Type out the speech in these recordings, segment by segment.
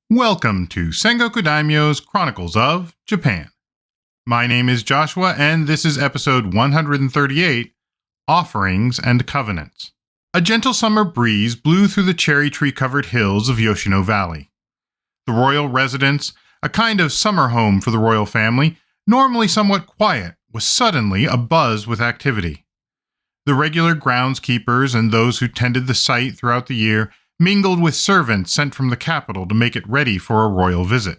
Welcome to Sengoku Daimyo's Chronicles of Japan. My name is Joshua, and this is episode 138, Offerings and Covenants. A gentle summer breeze blew through the cherry tree-covered hills of Yoshino Valley. The royal residence, a kind of summer home for the royal family, normally somewhat quiet, was suddenly abuzz with activity. The regular groundskeepers and those who tended the site throughout the year mingled with servants sent from the capital to make it ready for a royal visit.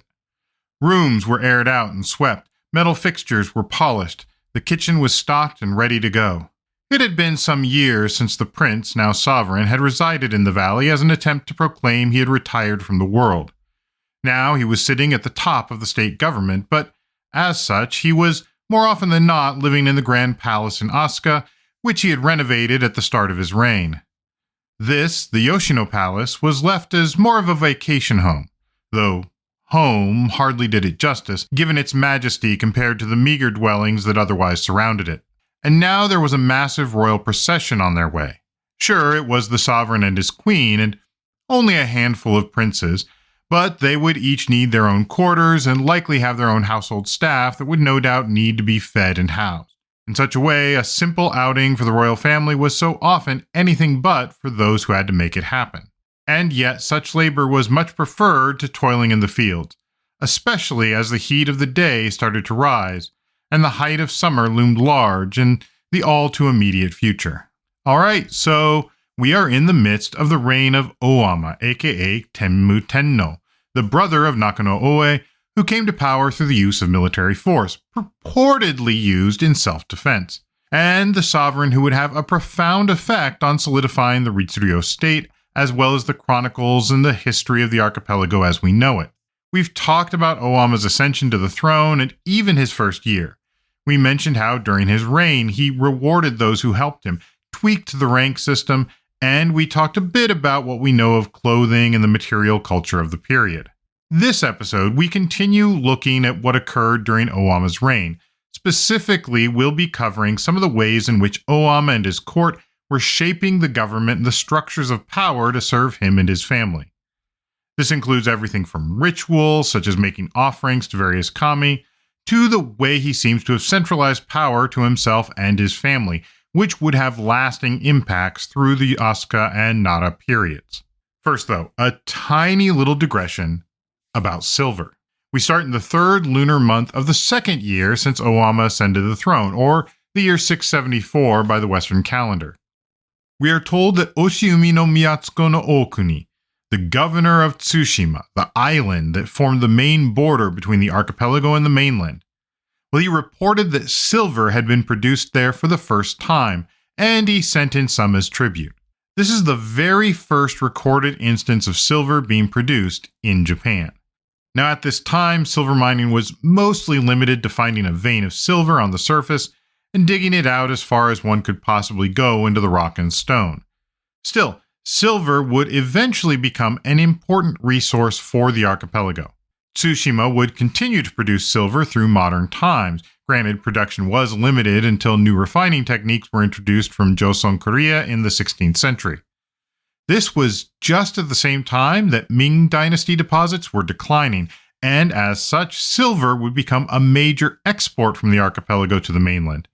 Rooms were aired out and swept, metal fixtures were polished, the kitchen was stocked and ready to go. It had been some years since the prince, now sovereign, had resided in the valley as an attempt to proclaim he had retired from the world. Now he was sitting at the top of the state government, but as such, he was, more often than not, living in the grand palace in Asuka, which he had renovated at the start of his reign. This, the Yoshino Palace, was left as more of a vacation home, though home hardly did it justice, given its majesty compared to the meager dwellings that otherwise surrounded it. And now there was a massive royal procession on their way. Sure, it was the sovereign and his queen, and only a handful of princes, but they would each need their own quarters and likely have their own household staff that would no doubt need to be fed and housed. In such a way, a simple outing for the royal family was so often anything but for those who had to make it happen. And yet, such labor was much preferred to toiling in the fields, especially as the heat of the day started to rise, and the height of summer loomed large in the all-too-immediate future. Alright, so we are in the midst of the reign of Owama, aka Tenmu Tenno, the brother of Nakano Oe, who came to power through the use of military force, purportedly used in self-defense, and the sovereign who would have a profound effect on solidifying the Ritsuryo state, as well as the chronicles and the history of the archipelago as we know it. We've talked about Owama's ascension to the throne and even his first year. We mentioned how during his reign he rewarded those who helped him, tweaked the rank system, and we talked a bit about what we know of clothing and the material culture of the period. This episode, we continue looking at what occurred during Owama's reign. Specifically, we'll be covering some of the ways in which Owama and his court were shaping the government and the structures of power to serve him and his family. This includes everything from rituals, such as making offerings to various kami, to the way he seems to have centralized power to himself and his family, which would have lasting impacts through the Asuka and Nara periods. First, though, a tiny little digression about silver. We start in the third lunar month of the second year since Owama ascended the throne, or the year 674 by the Western calendar. We are told that Oshiumi no Miyatsuko no Okuni, the governor of Tsushima, the island that formed the main border between the archipelago and the mainland, he reported that silver had been produced there for the first time, and he sent in some as tribute. This is the very first recorded instance of silver being produced in Japan. Now, at this time, silver mining was mostly limited to finding a vein of silver on the surface and digging it out as far as one could possibly go into the rock and stone. Still, silver would eventually become an important resource for the archipelago. Tsushima would continue to produce silver through modern times. Granted, production was limited until new refining techniques were introduced from Joseon Korea in the 16th century. This was just at the same time that Ming Dynasty deposits were declining, and as such, silver would become a major export from the archipelago to the mainland.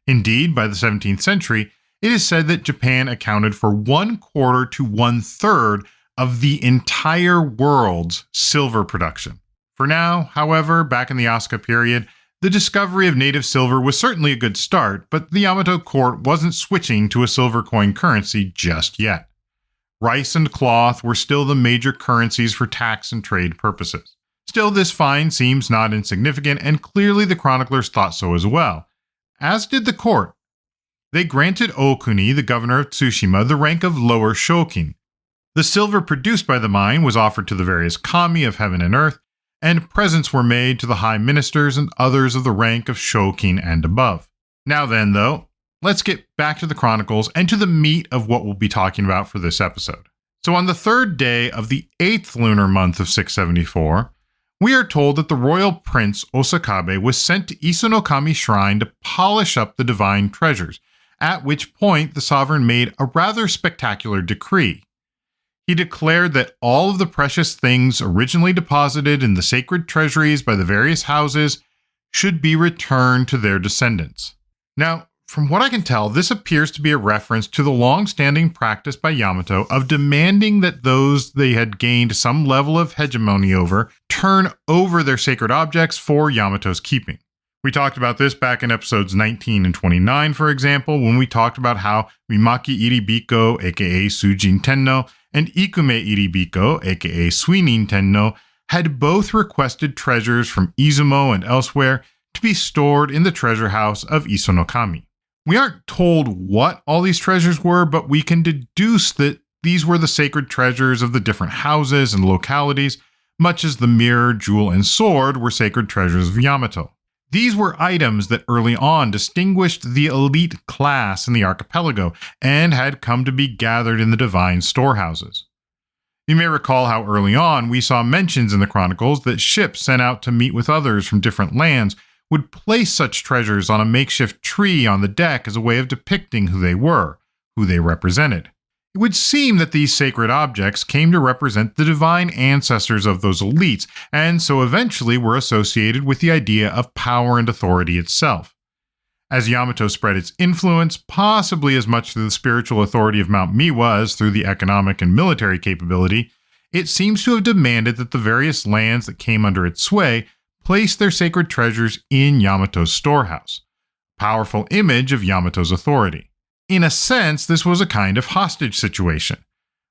Indeed, by the 17th century, it is said that Japan accounted for 1/4 to 1/3 of the entire world's silver production. For now, however, back in the Asuka period, the discovery of native silver was certainly a good start, but the Yamato court wasn't switching to a silver coin currency just yet. Rice and cloth were still the major currencies for tax and trade purposes. Still, this find seems not insignificant, and clearly the chroniclers thought so as well, as did the court. They granted Okuni, the governor of Tsushima, the rank of lower shokin. The silver produced by the mine was offered to the various kami of heaven and earth, and presents were made to the high ministers and others of the rank of shokin and above. Now then, though, let's get back to the Chronicles and to the meat of what we'll be talking about for this episode. So on the third day of the 8th lunar month of 674, we are told that the royal prince Osakabe was sent to Isunokami Shrine to polish up the divine treasures, at which point the sovereign made a rather spectacular decree. He declared that all of the precious things originally deposited in the sacred treasuries by the various houses should be returned to their descendants. Now, from what I can tell, this appears to be a reference to the long-standing practice by Yamato of demanding that those they had gained some level of hegemony over turn over their sacred objects for Yamato's keeping. We talked about this back in episodes 19 and 29, for example, when we talked about how Mimaki Iribiko, aka Sujin Tenno, and Ikume Iribiko, aka Suinin Tenno, had both requested treasures from Izumo and elsewhere to be stored in the treasure house of Isonokami. We aren't told what all these treasures were, but we can deduce that these were the sacred treasures of the different houses and localities, much as the mirror, jewel, and sword were sacred treasures of Yamato. These were items that early on distinguished the elite class in the archipelago and had come to be gathered in the divine storehouses. You may recall how early on we saw mentions in the Chronicles that ships sent out to meet with others from different lands would place such treasures on a makeshift tree on the deck as a way of depicting who they were, who they represented. It would seem that these sacred objects came to represent the divine ancestors of those elites, and so eventually were associated with the idea of power and authority itself. As Yamato spread its influence, possibly as much through the spiritual authority of Mount Miwa as through the economic and military capability, it seems to have demanded that the various lands that came under its sway place their sacred treasures in Yamato's storehouse, a powerful image of Yamato's authority. In a sense, this was a kind of hostage situation.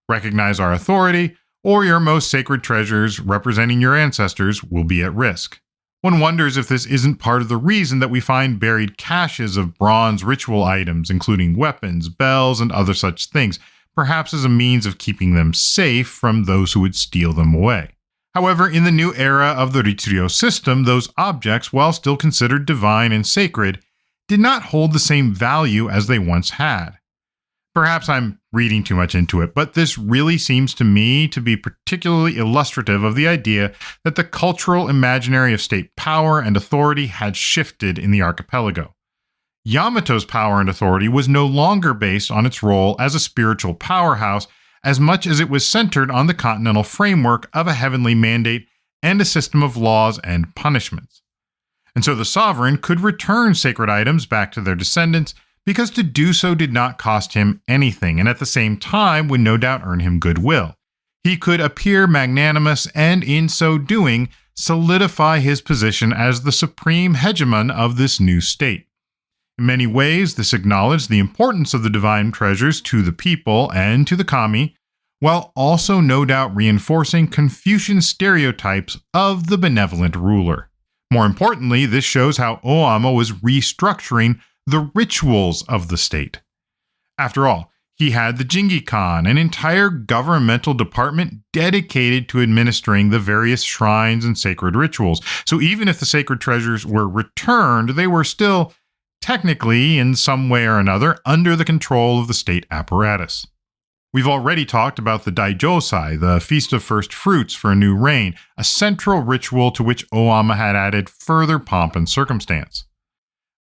Recognize our authority, or your most sacred treasures representing your ancestors will be at risk. One wonders if this isn't part of the reason that we find buried caches of bronze ritual items, including weapons, bells, and other such things, perhaps as a means of keeping them safe from those who would steal them away. However, in the new era of the Ritsuryo system, those objects, while still considered divine and sacred, did not hold the same value as they once had. Perhaps I'm reading too much into it, but this really seems to me to be particularly illustrative of the idea that the cultural imaginary of state power and authority had shifted in the archipelago. Yamato's power and authority was no longer based on its role as a spiritual powerhouse as much as it was centered on the continental framework of a heavenly mandate and a system of laws and punishments. And so the sovereign could return sacred items back to their descendants because to do so did not cost him anything, and at the same time would no doubt earn him goodwill. He could appear magnanimous and in so doing solidify his position as the supreme hegemon of this new state. In many ways, this acknowledged the importance of the divine treasures to the people and to the kami, while also no doubt reinforcing Confucian stereotypes of the benevolent ruler. More importantly, this shows how Oama was restructuring the rituals of the state. After all, he had the Jingi-kan, an entire governmental department dedicated to administering the various shrines and sacred rituals. So even if the sacred treasures were returned, they were still technically, in some way or another, under the control of the state apparatus. We've already talked about the Daijosai, the Feast of First Fruits for a new reign, a central ritual to which Oama had added further pomp and circumstance.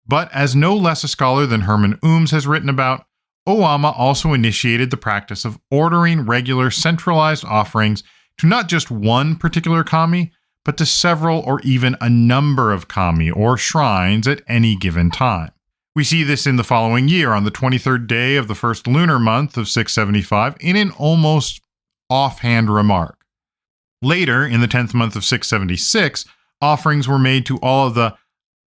But as no less a scholar than Herman Ooms has written about, Oama also initiated the practice of ordering regular centralized offerings to not just one particular kami, but to several or even a number of kami or shrines at any given time. We see this in the following year on the 23rd day of the first lunar month of 675 in an almost offhand remark. Later, in the 10th month of 676, offerings were made to all of the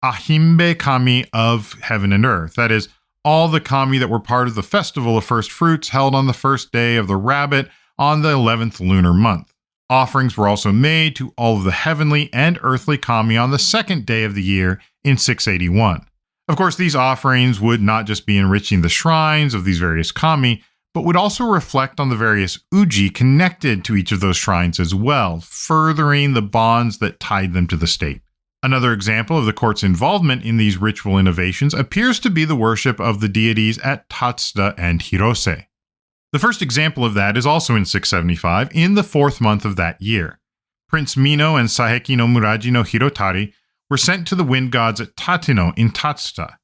Ahimbe kami of heaven and earth, that is, all the kami that were part of the festival of first fruits held on the first day of the rabbit on the 11th lunar month. Offerings were also made to all of the heavenly and earthly kami on the second day of the year in 681. Of course, these offerings would not just be enriching the shrines of these various kami, but would also reflect on the various uji connected to each of those shrines as well, furthering the bonds that tied them to the state. Another example of the court's involvement in these ritual innovations appears to be the worship of the deities at Tatsuda and Hirose. The first example of that is also in 675, in the 4th month of that year. Prince Mino and Saheki no Muraji no Hirotari were sent to the wind gods at Tateno in Tatsuda.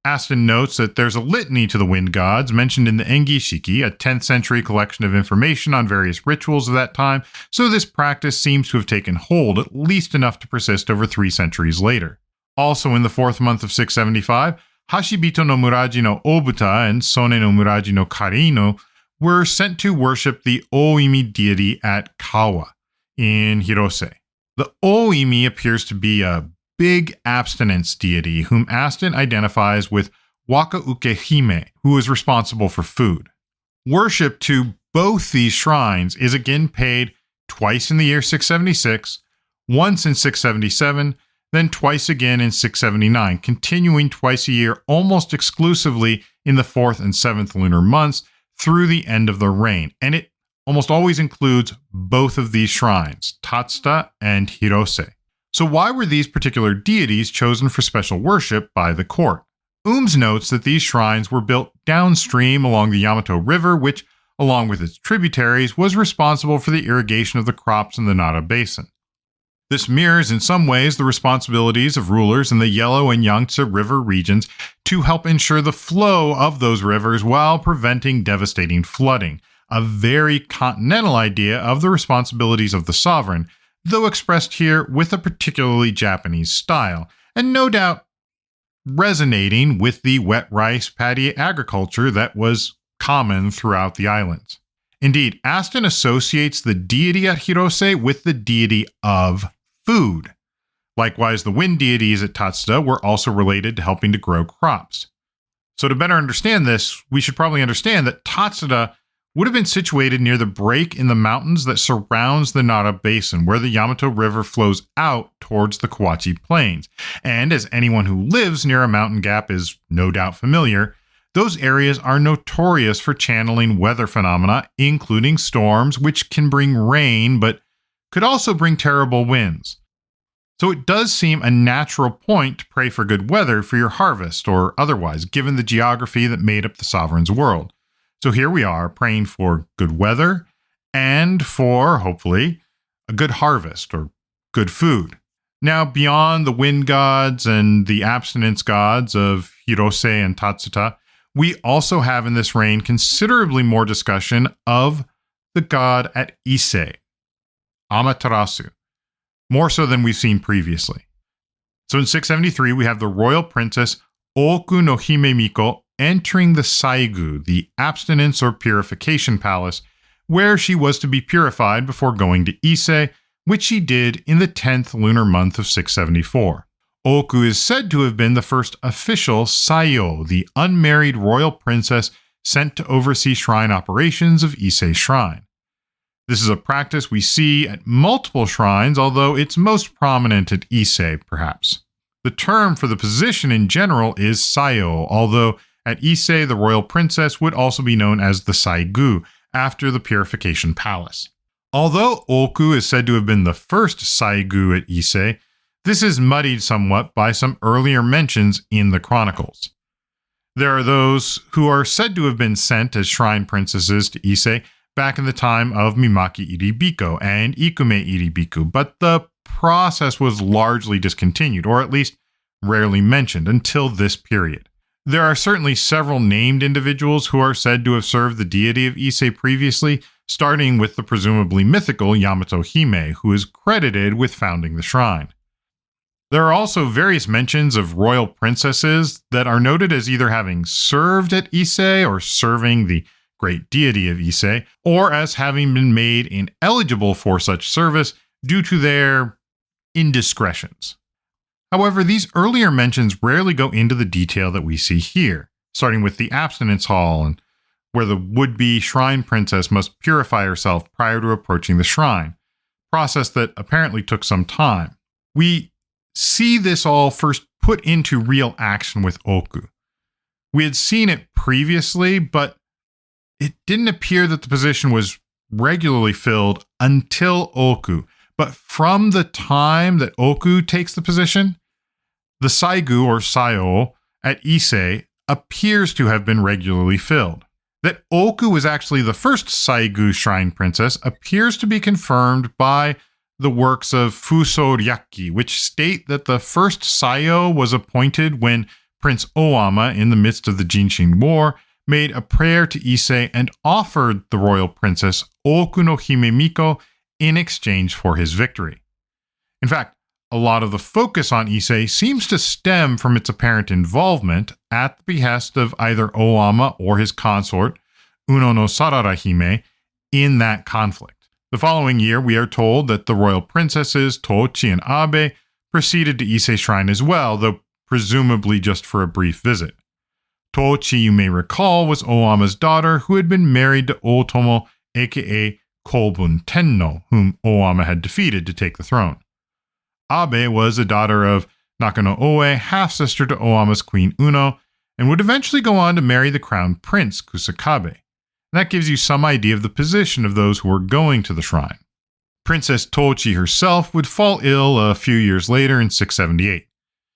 Aston notes that there's a litany to the wind gods mentioned in the Engi Shiki, a 10th century collection of information on various rituals of that time, so this practice seems to have taken hold, at least enough to persist over 3 centuries later. Also in the 4th month of 675, Hashibito no Muraji no Obuta and Sone no Muraji no Karino were sent to worship the Oimi deity at Kawa in Hirose. The Oimi appears to be a big abstinence deity whom Aston identifies with Wakauke Hime, who is responsible for food. Worship to both these shrines is again paid twice in the year 676, once in 677, then twice again in 679, continuing twice a year almost exclusively in the 4th and 7th lunar months through the end of the reign. And it almost always includes both of these shrines, Tatsuta and Hirose. So why were these particular deities chosen for special worship by the court? Ooms notes that these shrines were built downstream along the Yamato River, which, along with its tributaries, was responsible for the irrigation of the crops in the Nara Basin. This mirrors in some ways the responsibilities of rulers in the Yellow and Yangtze River regions to help ensure the flow of those rivers while preventing devastating flooding, a very continental idea of the responsibilities of the sovereign, though expressed here with a particularly Japanese style, and no doubt resonating with the wet rice paddy agriculture that was common throughout the islands. Indeed, Aston associates the deity at Hirose with the deity of food. Likewise, the wind deities at Tatsuta were also related to helping to grow crops. So to better understand this, we should probably understand that Tatsuta would have been situated near the break in the mountains that surrounds the Nara Basin, where the Yamato River flows out towards the Kawachi Plains. And as anyone who lives near a mountain gap is no doubt familiar, those areas are notorious for channeling weather phenomena, including storms, which can bring rain, but could also bring terrible winds. So it does seem a natural point to pray for good weather for your harvest or otherwise, given the geography that made up the sovereign's world. So here we are praying for good weather and for, hopefully, a good harvest or good food. Now, beyond the wind gods and the abstinence gods of Hirose and Tatsuta, we also have in this reign considerably more discussion of the god at Ise, Amaterasu, more so than we've seen previously. So in 673, we have the royal princess Oku no Hime Miko entering the Saigu, the abstinence or purification palace, where she was to be purified before going to Ise, which she did in the 10th lunar month of 674. Oku is said to have been the first official Sayo, the unmarried royal princess sent to oversee shrine operations of Ise Shrine. This is a practice we see at multiple shrines, although it's most prominent at Ise, perhaps. The term for the position in general is Sayo, although at Ise the royal princess would also be known as the Saigu, after the purification palace. Although Oku is said to have been the first Saigu at Ise, this is muddied somewhat by some earlier mentions in the Chronicles. There are those who are said to have been sent as shrine princesses to Ise back in the time of Mimaki Iribiko and Ikume Iribiku, but the process was largely discontinued, or at least rarely mentioned, until this period. There are certainly several named individuals who are said to have served the deity of Ise previously, starting with the presumably mythical Yamato Hime, who is credited with founding the shrine. There are also various mentions of royal princesses that are noted as either having served at Ise or serving the great deity of Ise, or as having been made ineligible for such service due to their indiscretions. However, these earlier mentions rarely go into the detail that we see here, starting with the abstinence hall, and where the would-be shrine princess must purify herself prior to approaching the shrine, process that apparently took some time. We see this all first put into real action with Oku. We had seen it previously, but it didn't appear that the position was regularly filled until Oku. But from the time that Oku takes the position, the Saigu or Sayo at Ise appears to have been regularly filled. That Oku was actually the first Saigu shrine princess appears to be confirmed by the works of Fuso Ryaki, which state that the first Sayo was appointed when Prince Owama, in the midst of the Jinshin War, made a prayer to Issei and offered the royal princess Oku no Hime Miko in exchange for his victory. In fact, a lot of the focus on Issei seems to stem from its apparent involvement at the behest of either Owama or his consort, Uno no Sarara Hime, in that conflict. The following year, we are told that the royal princesses Tochi and Abe proceeded to Issei Shrine as well, though presumably just for a brief visit. Tochi, you may recall, was Owama's daughter who had been married to Otomo, aka Kobun Tenno, whom Owama had defeated to take the throne. Abe was a daughter of Nakano Oe, half-sister to Owama's Queen Uno, and would eventually go on to marry the crown prince Kusakabe. That gives you some idea of the position of those who were going to the shrine. Princess Tochi herself would fall ill a few years later in 678.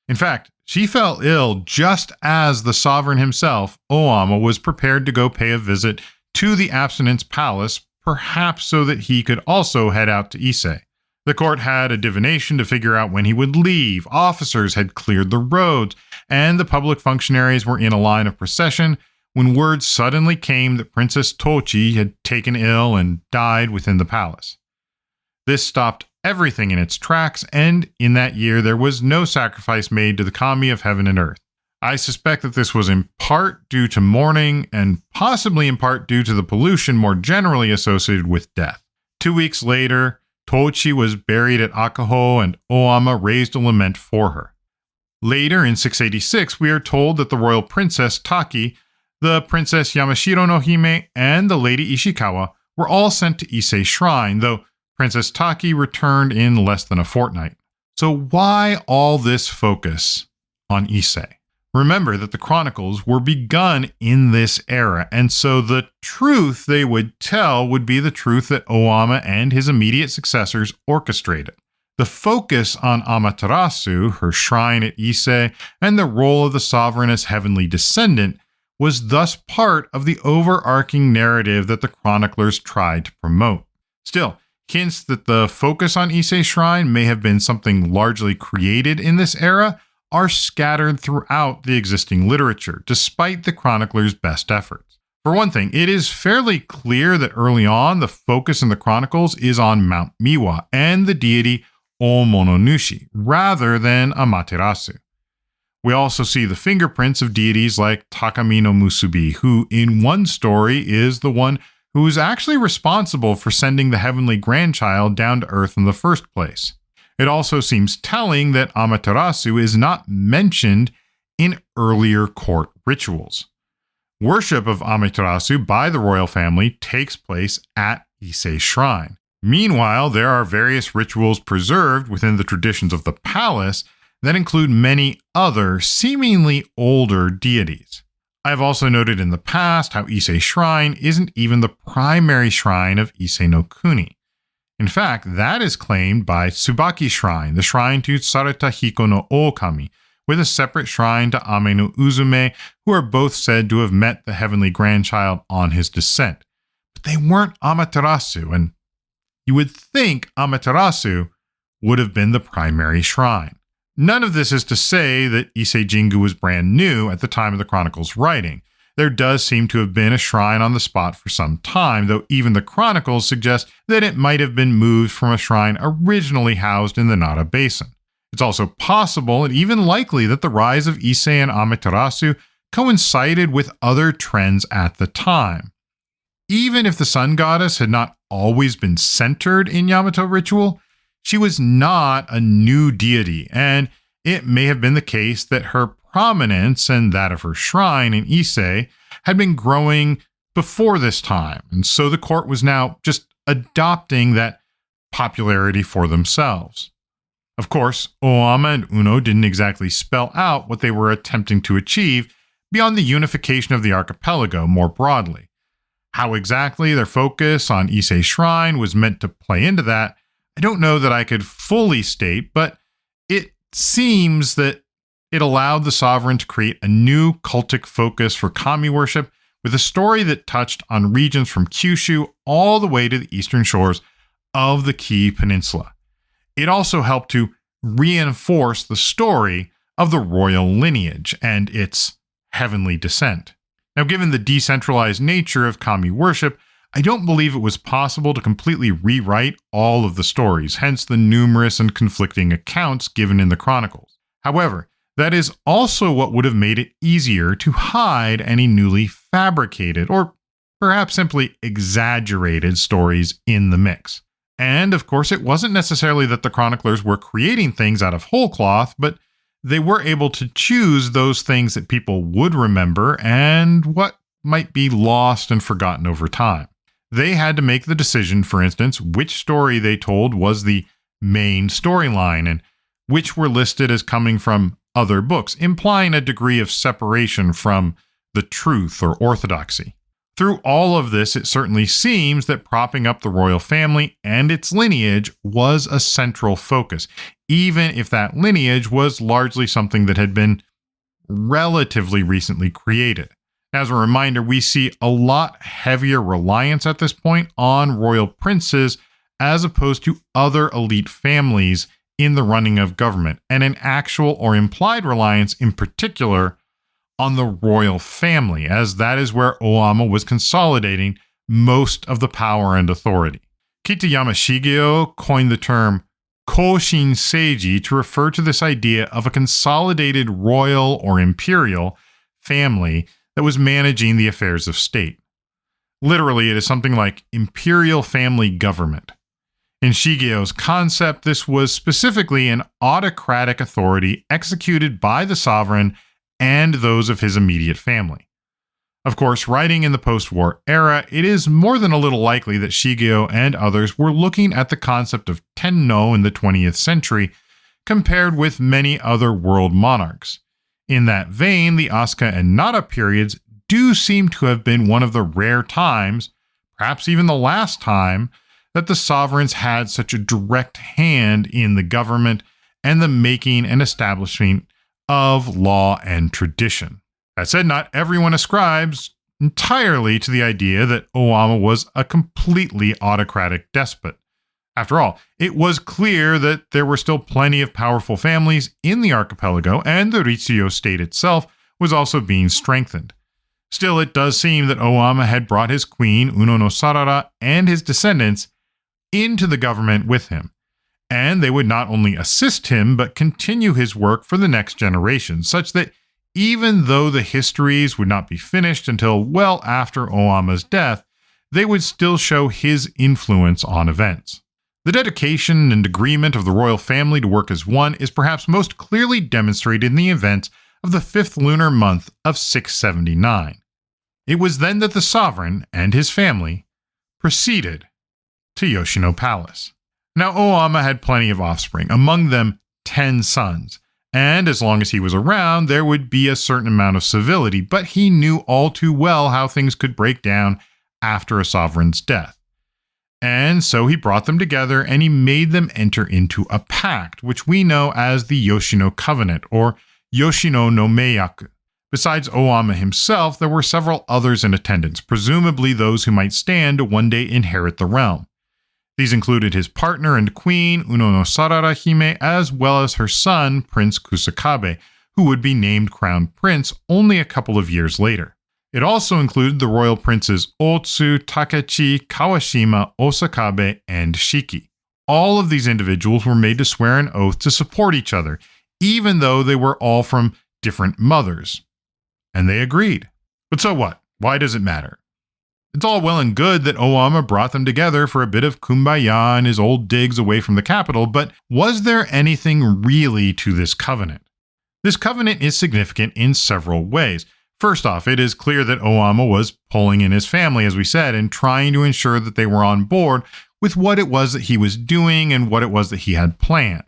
In fact, she fell ill just as the sovereign himself, Owama, was prepared to go pay a visit to the Abstinence Palace, perhaps so that he could also head out to Issei. The court had a divination to figure out when he would leave, officers had cleared the roads, and the public functionaries were in a line of procession when word suddenly came that Princess Tochi had taken ill and died within the palace. This stopped everything in its tracks, and in that year there was no sacrifice made to the kami of heaven and earth. I suspect that this was in part due to mourning, and possibly in part due to the pollution more generally associated with death. 2 weeks later, Tochi was buried at Akaho, and Owama raised a lament for her. Later, in 686, we are told that the royal princess Taki, the princess Yamashiro no Hime, and the lady Ishikawa were all sent to Issei Shrine, though Princess Taki returned in less than a fortnight. So why all this focus on Issei? Remember that the Chronicles were begun in this era, and so the truth they would tell would be the truth that Owama and his immediate successors orchestrated. The focus on Amaterasu, her shrine at Issei, and the role of the sovereign as heavenly descendant was thus part of the overarching narrative that the chroniclers tried to promote. Still, hints that the focus on Issei Shrine may have been something largely created in this era are scattered throughout the existing literature, despite the chroniclers' best efforts. For one thing, it is fairly clear that early on, the focus in the chronicles is on Mount Miwa and the deity Omononushi, rather than Amaterasu. We also see the fingerprints of deities like Takami no Musubi, who in one story is the one who is actually responsible for sending the heavenly grandchild down to Earth in the first place. It also seems telling that Amaterasu is not mentioned in earlier court rituals. Worship of Amaterasu by the royal family takes place at Issei Shrine. Meanwhile, there are various rituals preserved within the traditions of the palace that include many other, seemingly older deities. I have also noted in the past how Issei Shrine isn't even the primary shrine of Issei no Kuni. In fact, that is claimed by Tsubaki Shrine, the shrine to Sareta Hiko no Okami, with a separate shrine to Ame no Uzume, who are both said to have met the heavenly grandchild on his descent. But they weren't Amaterasu, and you would think Amaterasu would have been the primary shrine. None of this is to say that Issei Jingu was brand new at the time of the Chronicles' writing. There does seem to have been a shrine on the spot for some time, though even the Chronicles suggest that it might have been moved from a shrine originally housed in the Nara Basin. It's also possible and even likely that the rise of Issei and Amaterasu coincided with other trends at the time. Even if the sun goddess had not always been centered in Yamato ritual, she was not a new deity, and it may have been the case that her prominence and that of her shrine in Issei had been growing before this time, and so the court was now just adopting that popularity for themselves. Of course, Owama and Uno didn't exactly spell out what they were attempting to achieve beyond the unification of the archipelago more broadly. How exactly their focus on Issei Shrine was meant to play into that, I don't know that I could fully state, but it seems that it allowed the sovereign to create a new cultic focus for kami worship with a story that touched on regions from Kyushu all the way to the eastern shores of the Kii Peninsula. It also helped to reinforce the story of the royal lineage and its heavenly descent. Now, given the decentralized nature of kami worship, I don't believe it was possible to completely rewrite all of the stories, hence the numerous and conflicting accounts given in the Chronicles. However, that is also what would have made it easier to hide any newly fabricated, or perhaps simply exaggerated stories in the mix. And of course, it wasn't necessarily that the chroniclers were creating things out of whole cloth, but they were able to choose those things that people would remember and what might be lost and forgotten over time. They had to make the decision, for instance, which story they told was the main storyline and which were listed as coming from other books, implying a degree of separation from the truth or orthodoxy. Through all of this, it certainly seems that propping up the royal family and its lineage was a central focus, even if that lineage was largely something that had been relatively recently created. As a reminder, we see a lot heavier reliance at this point on royal princes as opposed to other elite families in the running of government, and an actual or implied reliance in particular on the royal family, as that is where Oama was consolidating most of the power and authority. Kitayama Shigeo coined the term Koshin Seiji to refer to this idea of a consolidated royal or imperial family that was managing the affairs of state. Literally, it is something like imperial family government. In Shigeo's concept, this was specifically an autocratic authority executed by the sovereign and those of his immediate family. Of course, writing in the post-war era, it is more than a little likely that Shigeo and others were looking at the concept of Tenno in the 20th century compared with many other world monarchs. In that vein, the Asuka and Nara periods do seem to have been one of the rare times, perhaps even the last time, that the sovereigns had such a direct hand in the government and the making and establishment of law and tradition. That said, not everyone ascribes entirely to the idea that Oama was a completely autocratic despot. After all, it was clear that there were still plenty of powerful families in the archipelago, and the Ritsuyo state itself was also being strengthened. Still, it does seem that Oama had brought his queen, Uno no Sarara, and his descendants into the government with him, and they would not only assist him, but continue his work for the next generation, such that even though the histories would not be finished until well after Oama's death, they would still show his influence on events. The dedication and agreement of the royal family to work as one is perhaps most clearly demonstrated in the events of the 5th lunar month of 679. It was then that the sovereign and his family proceeded to Yoshino Palace. Now, Oama had plenty of offspring, among them 10 sons, and as long as he was around, there would be a certain amount of civility, but he knew all too well how things could break down after a sovereign's death. And so he brought them together and he made them enter into a pact, which we know as the Yoshino Covenant, or Yoshino no Meiyaku. Besides Oama himself, there were several others in attendance, presumably those who might stand to one day inherit the realm. These included his partner and queen, Uno no Sarara Hime, as well as her son, Prince Kusakabe, who would be named Crown Prince only a couple of years later. It also included the royal princes Otsu, Takechi, Kawashima, Osakabe, and Shiki. All of these individuals were made to swear an oath to support each other, even though they were all from different mothers. And they agreed. But so what? Why does it matter? It's all well and good that Oama brought them together for a bit of kumbaya in his old digs away from the capital, but was there anything really to this covenant? This covenant is significant in several ways. First off, it is clear that Oama was pulling in his family, as we said, and trying to ensure that they were on board with what it was that he was doing and what it was that he had planned.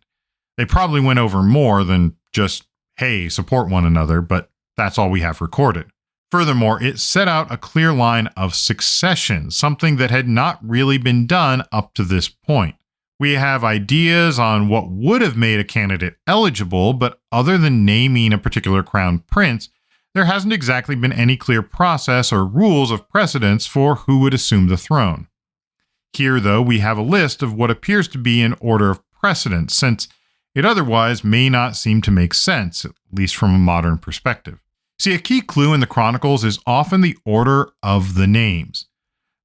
They probably went over more than just, hey, support one another, but that's all we have recorded. Furthermore, it set out a clear line of succession, something that had not really been done up to this point. We have ideas on what would have made a candidate eligible, but other than naming a particular crown prince, there hasn't exactly been any clear process or rules of precedence for who would assume the throne. Here, though, we have a list of what appears to be an order of precedence, since It otherwise may not seem to make sense, at least from a modern perspective. See, a key clue in the Chronicles is often the order of the names.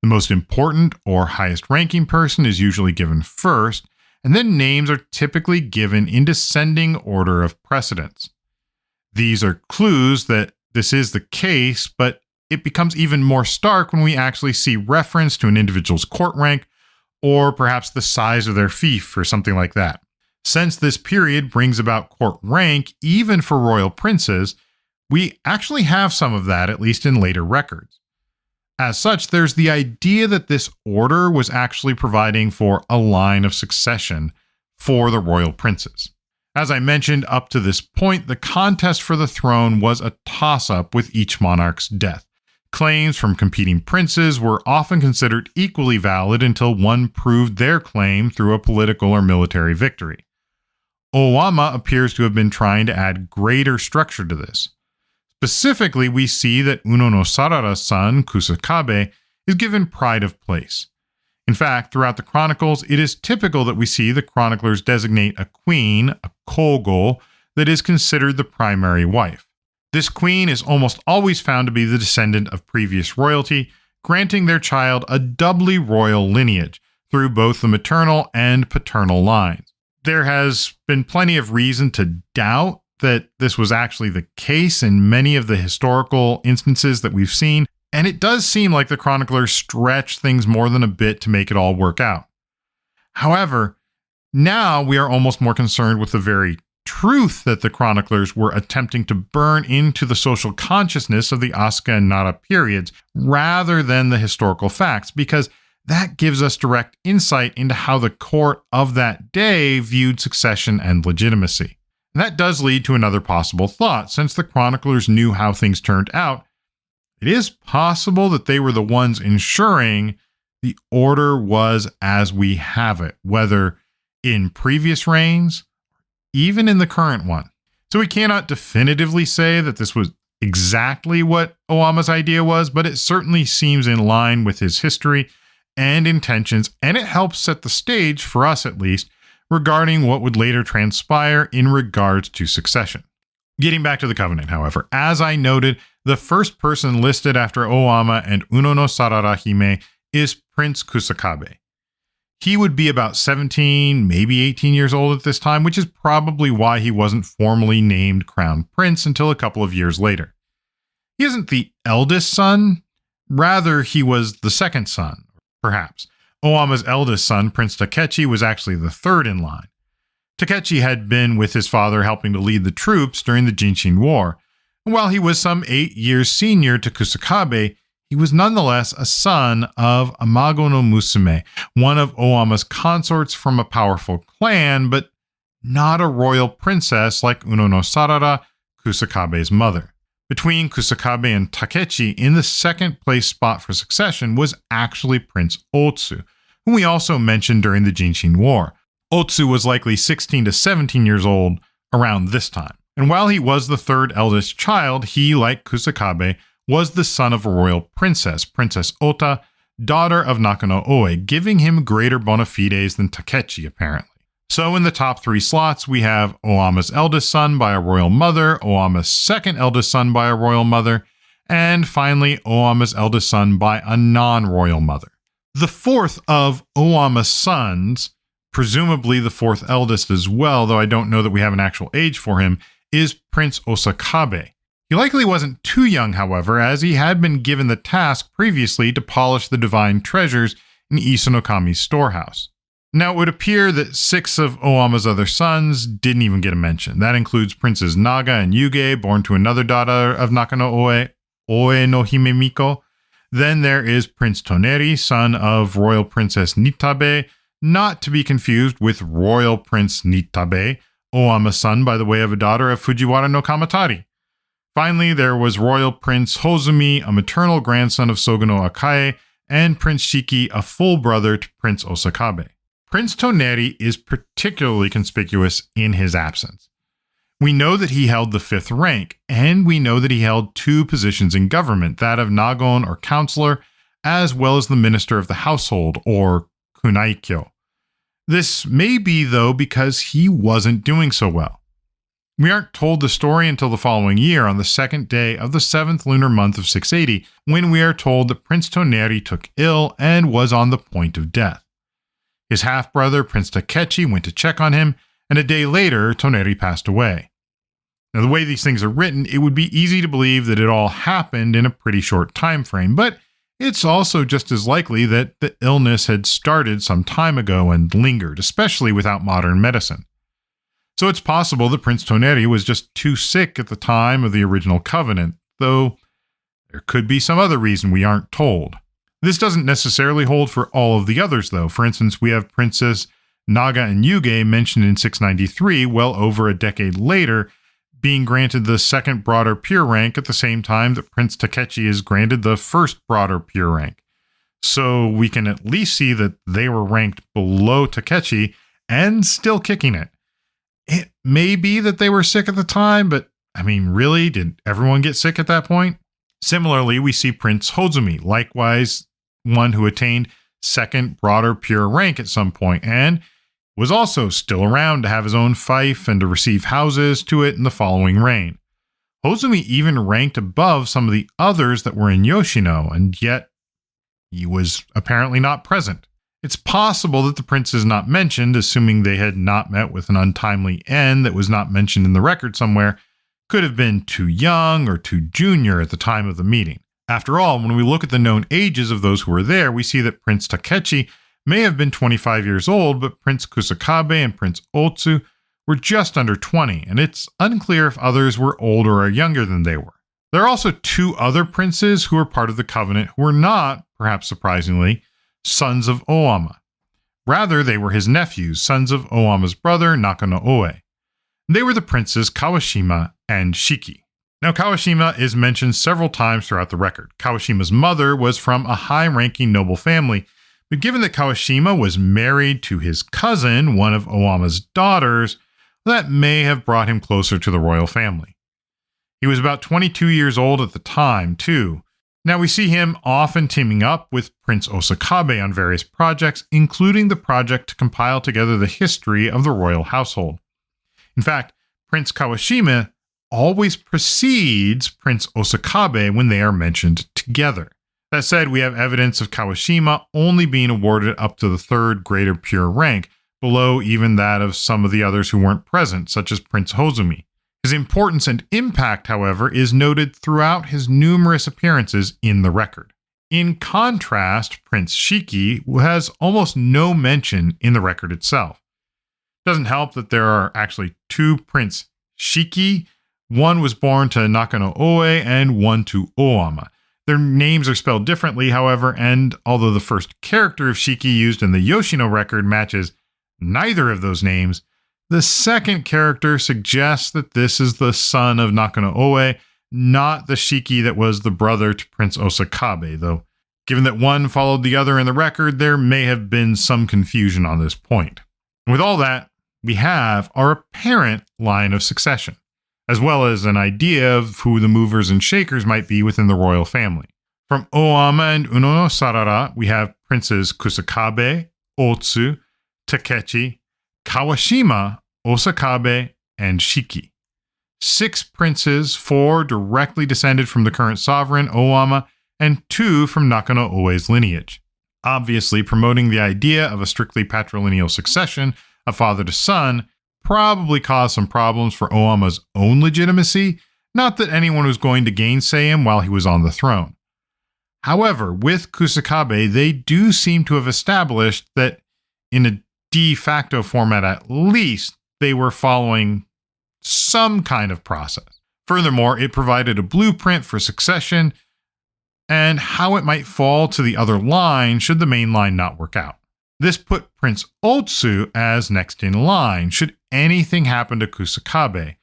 The most important or highest ranking person is usually given first, and then names are typically given in descending order of precedence. These are clues that this is the case, but it becomes even more stark when we actually see reference to an individual's court rank, or perhaps the size of their fief or something like that. Since this period brings about court rank, even for royal princes, we actually have some of that, at least in later records. As such, there's the idea that this order was actually providing for a line of succession for the royal princes. As I mentioned, up to this point, the contest for the throne was a toss-up with each monarch's death. Claims from competing princes were often considered equally valid until one proved their claim through a political or military victory. Owama appears to have been trying to add greater structure to this. Specifically, we see that Uno no Sarara's son, Kusakabe, is given pride of place. In fact, throughout the Chronicles, it is typical that we see the chroniclers designate a queen, a kogo, that is considered the primary wife. This queen is almost always found to be the descendant of previous royalty, granting their child a doubly royal lineage through both the maternal and paternal lines. There has been plenty of reason to doubt that this was actually the case in many of the historical instances that we've seen, and it does seem like the chroniclers stretched things more than a bit to make it all work out. However, now we are almost more concerned with the very truth that the chroniclers were attempting to burn into the social consciousness of the Asuka and Nara periods rather than the historical facts, because that gives us direct insight into how the court of that day viewed succession and legitimacy. And that does lead to another possible thought. Since the chroniclers knew how things turned out, it is possible that they were the ones ensuring the order was as we have it, whether in previous reigns, even in the current one. So we cannot definitively say that this was exactly what Owama's idea was, but it certainly seems in line with his history and intentions, and it helps set the stage, for us at least, regarding what would later transpire in regards to succession. Getting back to the covenant, however, as I noted, the first person listed after Owama and Uno no Sarara Hime is Prince Kusakabe. He would be about 17, maybe 18 years old at this time, which is probably why he wasn't formally named Crown Prince until a couple of years later. He isn't the eldest son, rather he was the second son, perhaps. Owama's eldest son, Prince Takechi, was actually the third in line. Takechi had been with his father helping to lead the troops during the Jinshin War, and while he was some 8 years senior to Kusakabe, he was nonetheless a son of Amago no Musume, one of Owama's consorts from a powerful clan, but not a royal princess like Uno no Sarara, Kusakabe's mother. Between Kusakabe and Takechi, in the second place spot for succession was actually Prince Otsu, whom we also mentioned during the Jinshin War. Otsu was likely 16 to 17 years old around this time. And while he was the third eldest child, he, like Kusakabe, was the son of a royal princess, Princess Ota, daughter of Nakano Oe, giving him greater bona fides than Takechi, apparently. So in the top three slots, we have Owama's eldest son by a royal mother, Owama's second eldest son by a royal mother, and finally Owama's eldest son by a non-royal mother. The fourth of Owama's sons, presumably the fourth eldest as well, though I don't know that we have an actual age for him, is Prince Osakabe. He likely wasn't too young, however, as he had been given the task previously to polish the divine treasures in Isanokami's storehouse. Now, it would appear that 6 of Owama's other sons didn't even get a mention. That includes Princes Naga and Yuge, born to another daughter of Nakano Oe, Oe no Himemiko. Then there is Prince Toneri, son of Royal Princess Nitabe, not to be confused with Royal Prince Nitabe, Owama's son by the way of a daughter of Fujiwara no Kamatari. Finally, there was Royal Prince Hozumi, a maternal grandson of Sogono Akae, and Prince Shiki, a full brother to Prince Osakabe. Prince Toneri is particularly conspicuous in his absence. We know that he held the 5th rank, and we know that he held 2 positions in government, that of Nagon or counselor, as well as the minister of the household or Kunaikyo. This may be, though, because he wasn't doing so well. We aren't told the story until the following year, on the second day of the 7th lunar month of 680, when we are told that Prince Toneri took ill and was on the point of death. His half-brother, Prince Takechi, went to check on him, and a day later, Toneri passed away. Now, the way these things are written, it would be easy to believe that it all happened in a pretty short time frame, but it's also just as likely that the illness had started some time ago and lingered, especially without modern medicine. So it's possible that Prince Toneri was just too sick at the time of the original covenant, though there could be some other reason we aren't told. This doesn't necessarily hold for all of the others, though. For instance, we have Princess Naga and Yuge mentioned in 693, well over a decade later, being granted the second broader pure rank at the same time that Prince Takechi is granted the first broader pure rank. So we can at least see that they were ranked below Takechi and still kicking it. It may be that they were sick at the time, but really, did everyone get sick at that point? Similarly, we see Prince Hozumi, likewise one who attained second broader pure rank at some point, and was also still around to have his own fief and to receive houses to it in the following reign. Hozumi even ranked above some of the others that were in Yoshino, and yet he was apparently not present. It's possible that the prince is not mentioned, assuming they had not met with an untimely end that was not mentioned in the record somewhere, could have been too young or too junior at the time of the meeting. After all, when we look at the known ages of those who were there, we see that Prince Takechi may have been 25 years old, but Prince Kusakabe and Prince Otsu were just under 20, and it's unclear if others were older or younger than they were. There are also two other princes who were part of the covenant who were not, perhaps surprisingly, sons of Oama. Rather, they were his nephews, sons of Oama's brother, Nakano-Oe. They were the princes Kawashima and Shiki. Now, Kawashima is mentioned several times throughout the record. Kawashima's mother was from a high-ranking noble family, but given that Kawashima was married to his cousin, one of Oama's daughters, that may have brought him closer to the royal family. He was about 22 years old at the time, too. Now, we see him often teaming up with Prince Osakabe on various projects, including the project to compile together the history of the royal household. In fact, Prince Kawashima always precedes Prince Osakabe when they are mentioned together. That said, we have evidence of Kawashima only being awarded up to the third greater pure rank, below even that of some of the others who weren't present, such as Prince Hozumi. His importance and impact, however, is noted throughout his numerous appearances in the record. In contrast, Prince Shiki has almost no mention in the record itself. It doesn't help that there are actually two Prince Shiki. One was born to Nakano-Oe and one to Oama. Their names are spelled differently, however, and although the first character of Shiki used in the Yoshino record matches neither of those names, the second character suggests that this is the son of Nakano-Oe, not the Shiki that was the brother to Prince Osakabe, though given that one followed the other in the record, there may have been some confusion on this point. With all that, we have our apparent line of succession, as well as an idea of who the movers and shakers might be within the royal family. From Oama and Uno no Sarara, we have Princes Kusakabe, Otsu, Takechi, Kawashima, Osakabe, and Shiki. 6 princes, 4 directly descended from the current sovereign, Oama, and 2 from Nakano-Oe's lineage. Obviously, promoting the idea of a strictly patrilineal succession of father to son probably caused some problems for Oama's own legitimacy, not that anyone was going to gainsay him while he was on the throne. However, with Kusakabe, they do seem to have established that in a de facto format at least, they were following some kind of process. Furthermore, it provided a blueprint for succession and how it might fall to the other line should the main line not work out. This put Prince Otsu as next in line should anything happen to Kusakabe,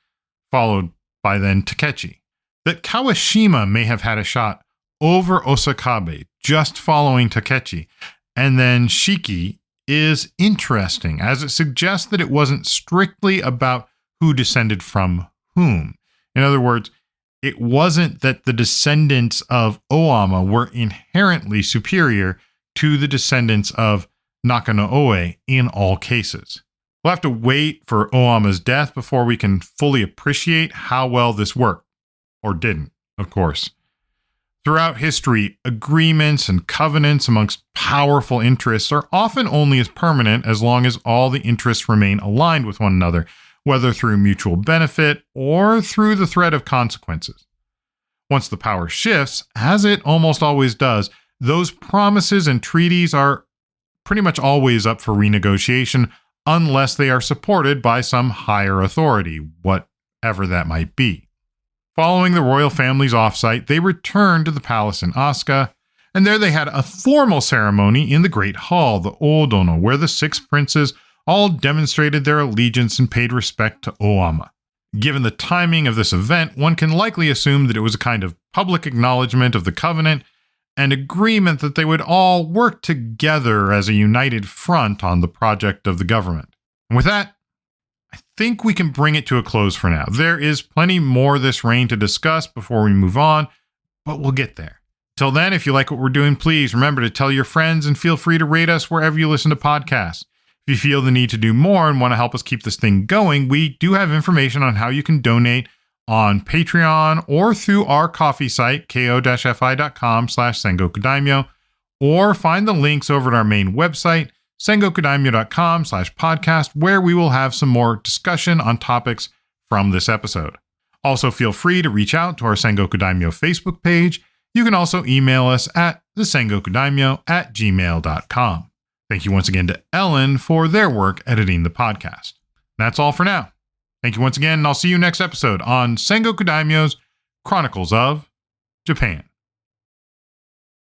followed by then Takechi. That Kawashima may have had a shot over Osakabe just following Takechi, and then Shiki is interesting, as it suggests that it wasn't strictly about who descended from whom. In other words, it wasn't that the descendants of Oama were inherently superior to the descendants of Naka no Oe in all cases. We'll have to wait for Oama's death before we can fully appreciate how well this worked. Or didn't, of course. Throughout history, agreements and covenants amongst powerful interests are often only as permanent as long as all the interests remain aligned with one another, whether through mutual benefit or through the threat of consequences. Once the power shifts, as it almost always does, those promises and treaties are pretty much always up for renegotiation unless they are supported by some higher authority, whatever that might be. Following the royal family's offsite, they returned to the palace in Asuka, and there they had a formal ceremony in the Great Hall, the Odono, where the 6 princes all demonstrated their allegiance and paid respect to Oama. Given the timing of this event, one can likely assume that it was a kind of public acknowledgement of the covenant and agreement that they would all work together as a united front on the project of the government. And with that, I think we can bring it to a close for now. There is plenty more this reign to discuss before we move on, but we'll get there. Till then, if you like what we're doing, please remember to tell your friends and feel free to rate us wherever you listen to podcasts. If you feel the need to do more and want to help us keep this thing going, we do have information on how you can donate on Patreon or through our coffee site, ko-fi.com/Sengoku Daimyo, or find the links over at our main website, sengokudaimyo.com/podcast, where we will have some more discussion on topics from this episode. Also, feel free to reach out to our Sengoku Daimyo Facebook page. You can also email us at thesengokudaimyo@gmail.com. Thank you once again to Ellen for their work editing the podcast. That's all for now. Thank you once again, and I'll see you next episode on Sengoku Daimyo's Chronicles of Japan.